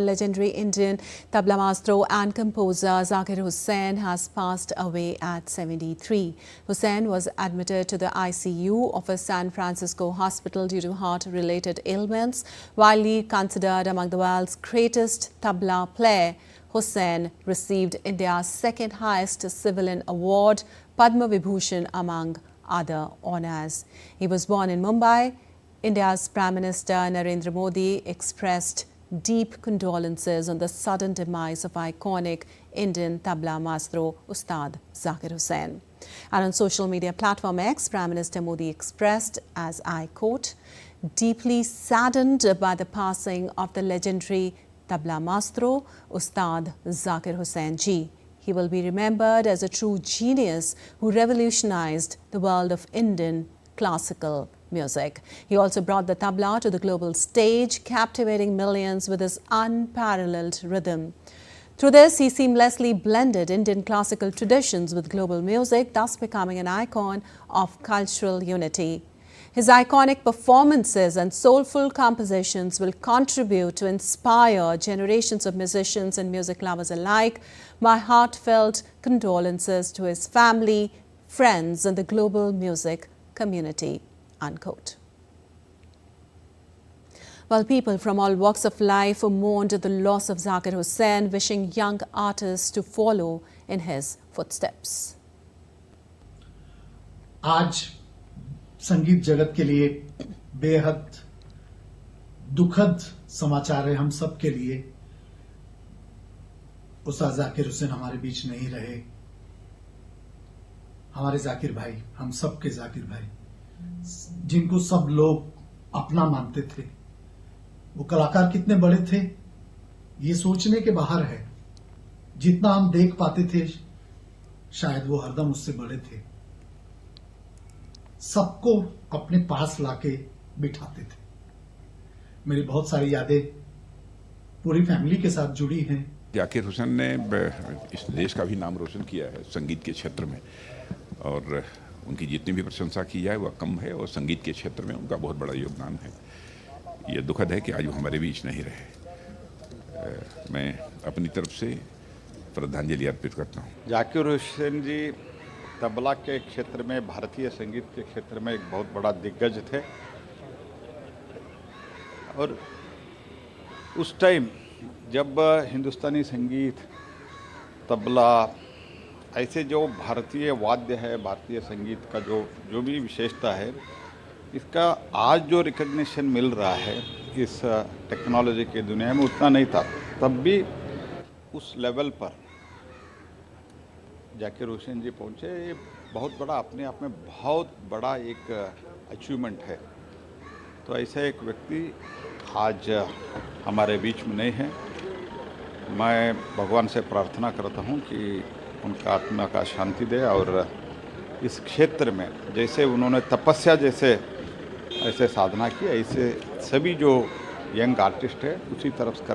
Legendary Indian tabla maestro and composer Zakir Hussain has passed away at 73. Hussain was admitted to the ICU of a San Francisco hospital due to heart-related ailments. Widely considered among the world's greatest tabla player, Hussain received India's second highest civilian award, Padma Vibhushan, among other honours. He was born in Mumbai. India's Prime Minister Narendra Modi expressed deep condolences on the sudden demise of iconic Indian tabla maestro Ustad Zakir Hussain. And on social media platform X, Prime Minister Modi expressed, as I quote, "Deeply saddened by the passing of the legendary tabla maestro Ustad Zakir Hussain ji. He will be remembered as a true genius who revolutionized the world of Indian classical music. He also brought the tabla to the global stage, captivating millions with his unparalleled rhythm. Through this, he seamlessly blended Indian classical traditions with global music, thus becoming an icon of cultural unity. His iconic performances and soulful compositions will contribute to inspire generations of musicians and music lovers alike. My heartfelt condolences to his family, friends, and the global music community." Unquote. Well, people from all walks of life mourned the loss of Zakir Hussain, wishing young artists to follow in his footsteps. आज संगीत जगत के लिए बेहद दुखद समाचार है हम सब के लिए। उस्ताद जाकिर हुसैन हमारे बीच नहीं रहे। हमारे जाकिर भाई, हम सब के जाकिर भाई, जिनको सब लोग अपना मानते थे। वो कलाकार कितने बड़े थे ये सोचने के बाहर है। जितना हम देख पाते थे शायद वो हरदम उससे बड़े थे। सबको अपने पास लाके बिठाते थे। मेरी बहुत सारी यादें पूरी फैमिली के साथ जुड़ी हैं। जाकिर हुसैन ने इस देश का भी नाम रोशन किया है संगीत के क्षेत्र में, और उनकी जितनी भी प्रशंसा की जाए वह कम है, और संगीत के क्षेत्र में उनका बहुत बड़ा योगदान है। ये दुखद है कि आज वो हमारे बीच नहीं रहे। मैं अपनी तरफ से श्रद्धांजलि अर्पित करता हूँ। जाकिर हुसैन जी तबला के क्षेत्र में, भारतीय संगीत के क्षेत्र में एक बहुत बड़ा दिग्गज थे, और उस टाइम जब हिंदुस्तानी संगीत, तबला, ऐसे जो भारतीय वाद्य है, भारतीय संगीत का जो भी विशेषता है, इसका आज जो रिकग्निशन मिल रहा है इस टेक्नोलॉजी की दुनिया में, उतना नहीं था। तब भी उस लेवल पर जाकिर हुसैन जी पहुँचे, ये बहुत बड़ा, अपने आप में बहुत बड़ा एक अचीवमेंट है। तो ऐसा एक व्यक्ति आज हमारे बीच में नहीं है। मैं भगवान से प्रार्थना करता हूँ कि उनका आत्मा का शांति दे, और इस क्षेत्र में जैसे उन्होंने तपस्या जैसे ऐसे साधना की, ऐसे सभी जो यंग आर्टिस्ट है उसी तरफ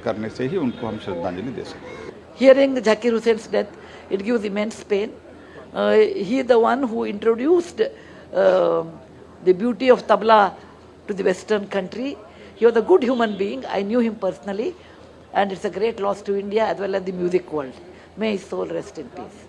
करने से ही उनको हम श्रद्धांजलि दे सकते। Hearing Zakir Hussain's death, it gives immense pain. He is the one who introduced the beauty of tabla to the Western country. He was a good human being. I knew him personally, and it's a great loss to India as well as the music world. May his soul rest in peace.